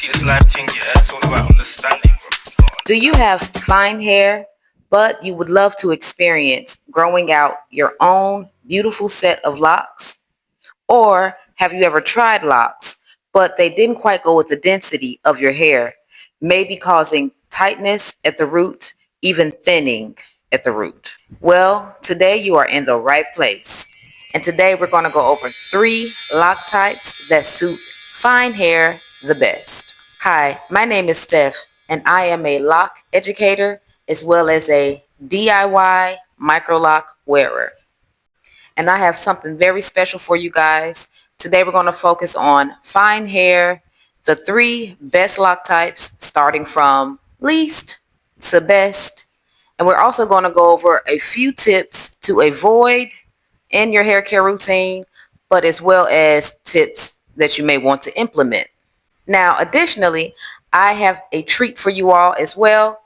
See this life thing, yeah, it's all about understanding, bro. Do you have fine hair, but you would love to experience growing out your own beautiful set of locks? Or have you ever tried locks, but they didn't quite go with the density of your hair, maybe causing tightness at the root, even thinning at the root? Well, today you are in the right place. And today we're going to go over 3 lock types that suit fine hair the best. Hi, my name is Steph, and I am a lock educator as well as a DIY microlock wearer. And I have something very special for you guys. Today we're going to focus on fine hair, the 3 best lock types starting from least to best. And we're also going to go over a few tips to avoid in your hair care routine, but as well as tips that you may want to implement. Now, additionally, I have a treat for you all as well.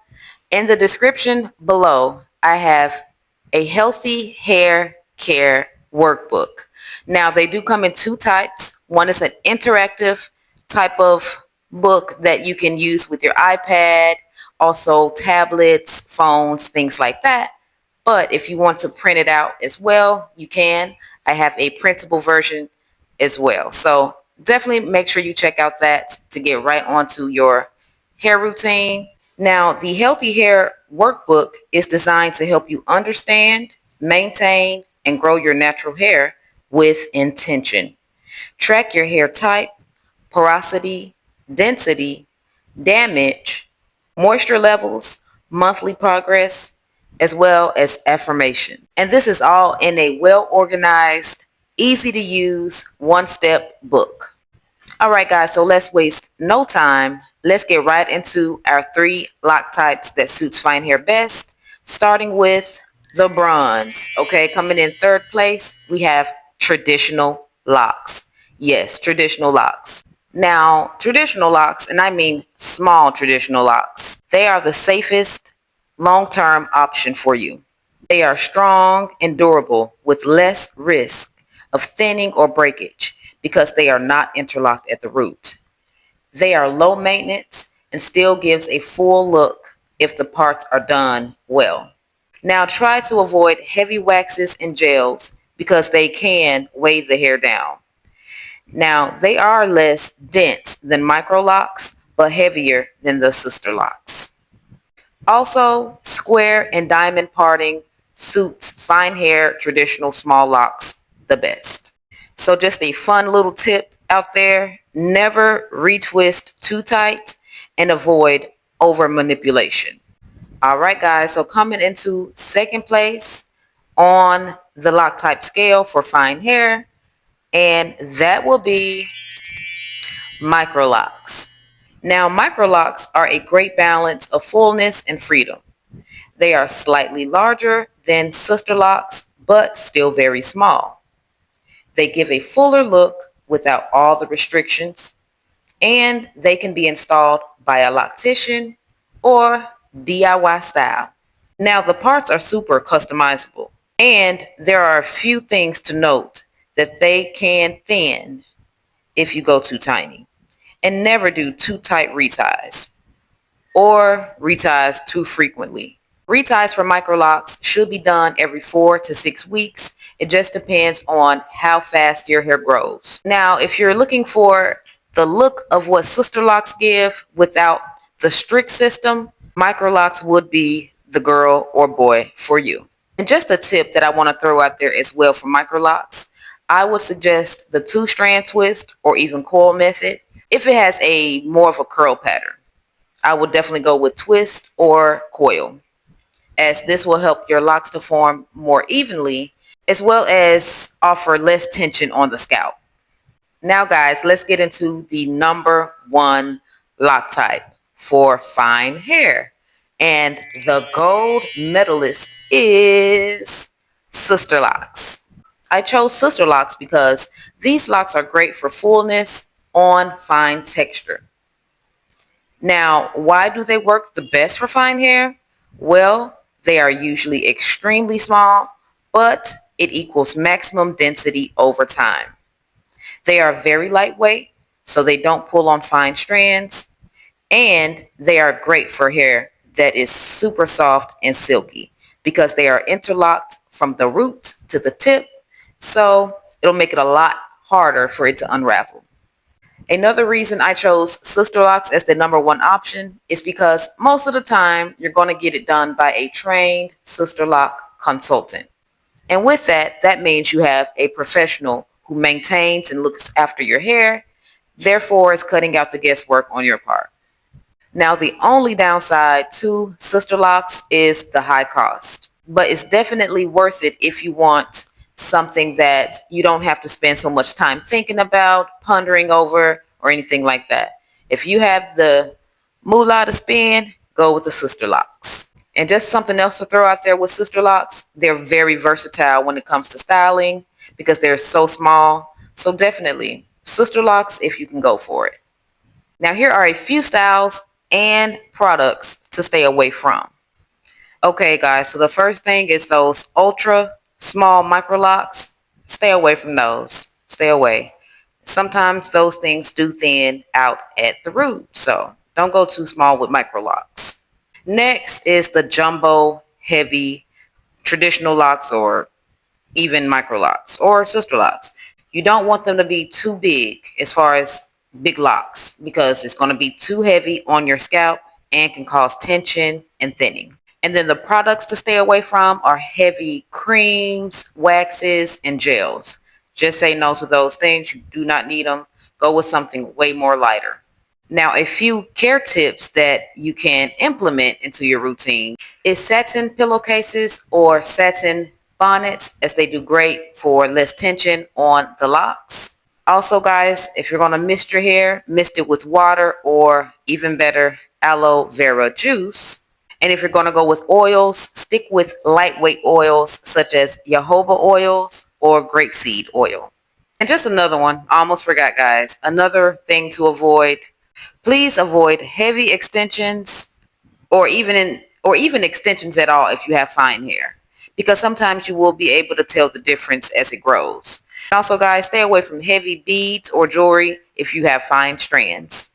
In the description below, I have a healthy hair care workbook. Now, they do come in 2 types. One is an interactive type of book that you can use with your iPad, also tablets, phones, things like that. But if you want to print it out as well, you can. I have a printable version as well. So definitely make sure you check out that to get right onto your hair routine. Now, the Healthy Hair Workbook is designed to help you understand, maintain, and grow your natural hair with intention. Track your hair type, porosity, density, damage, moisture levels, monthly progress, as well as affirmation. And this is all in a well-organized, easy to use, one-step book. All right, guys, so let's waste no time. Let's get right into our 3 lock types that suits fine hair best, starting with the bronze. Okay, coming in 3rd place, we have traditional locks. Yes, traditional locks. Now, traditional locks, and I mean small traditional locks, they are the safest long-term option for you. They are strong and durable with less risk of thinning or breakage because they are not interlocked at the root. They are low maintenance and still gives a full look if the parts are done well. Now try to avoid heavy waxes and gels because they can weigh the hair down. Now they are less dense than Microlocs but heavier than the Sisterlocks. Also, square and diamond parting suits fine hair traditional small locks the best. So just a fun little tip out there, never retwist too tight and avoid over manipulation. All right, guys, so coming into 2nd place on the lock type scale for fine hair, and that will be Microlocs. Now, Microlocs are a great balance of fullness and freedom. They are slightly larger than Sisterlocks, but still very small. They give a fuller look without all the restrictions, and they can be installed by a loctician or DIY style. Now, the parts are super customizable, and there are a few things to note that they can thin if you go too tiny, and never do too tight reties or reties too frequently. Reties for Microlocs should be done every 4 to 6 weeks. It just depends on how fast your hair grows. Now, if you're looking for the look of what Sisterlocks give without the strict system, Microlocs would be the girl or boy for you. And just a tip that I want to throw out there as well for Microlocs, I would suggest the 2-strand twist or even coil method if it has a more of a curl pattern. I would definitely go with twist or coil, as this will help your locks to form more evenly as well as offer less tension on the scalp. Now, guys, let's get into the number 1 lock type for fine hair. And the gold medalist is Sisterlocks. I chose Sisterlocks because these locks are great for fullness on fine texture. Now, why do they work the best for fine hair? Well, they are usually extremely small, but it equals maximum density over time. They are very lightweight, so they don't pull on fine strands. And they are great for hair that is super soft and silky because they are interlocked from the root to the tip. So it'll make it a lot harder for it to unravel. Another reason I chose Sisterlocks as the number one option is because most of the time you're going to get it done by a trained Sisterlock consultant. And with that, that means you have a professional who maintains and looks after your hair, therefore is cutting out the guesswork on your part. Now, the only downside to Sisterlocks is the high cost, but it's definitely worth it if you want something that you don't have to spend so much time thinking about, pondering over, or anything like that. If you have the moolah to spend, go with the Sisterlocks. And just something else to throw out there with Sisterlocks, they're very versatile when it comes to styling because they're so small. So definitely Sisterlocks if you can go for it. Now here are a few styles and products to stay away from. Okay guys, so the first thing is those ultra small Microlocs. Stay away from those. Stay away. Sometimes those things do thin out at the root, so don't go too small with Microlocs. Next is the jumbo heavy traditional locks or even Microlocs or Sisterlocks. You don't want them to be too big as far as big locks because it's going to be too heavy on your scalp and can cause tension and thinning. And then the products to stay away from are heavy creams, waxes, and gels. Just say no to those things. You do not need them. Go with something way more lighter. Now, a few care tips that you can implement into your routine is satin pillowcases or satin bonnets, as they do great for less tension on the locks. Also, guys, if you're going to mist your hair, mist it with water or even better, aloe vera juice. And if you're going to go with oils, stick with lightweight oils such as jojoba oils or grapeseed oil. And just another one, I almost forgot guys, another thing to avoid, please avoid heavy extensions or even extensions at all if you have fine hair, because sometimes you will be able to tell the difference as it grows. And also guys, stay away from heavy beads or jewelry if you have fine strands.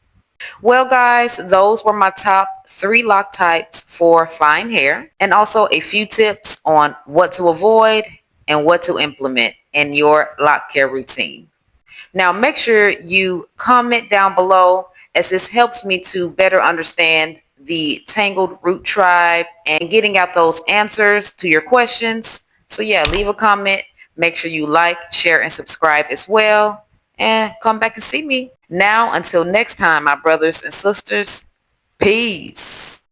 Well guys, those were my top 3 lock types for fine hair, and also a few tips on what to avoid and what to implement in your lock care routine. Now make sure you comment down below, as this helps me to better understand the tangled root tribe and getting out those answers to your questions. So yeah, leave a comment. Make sure you like, share, and subscribe as well. And come back and see me. Now, until next time, my brothers and sisters, peace.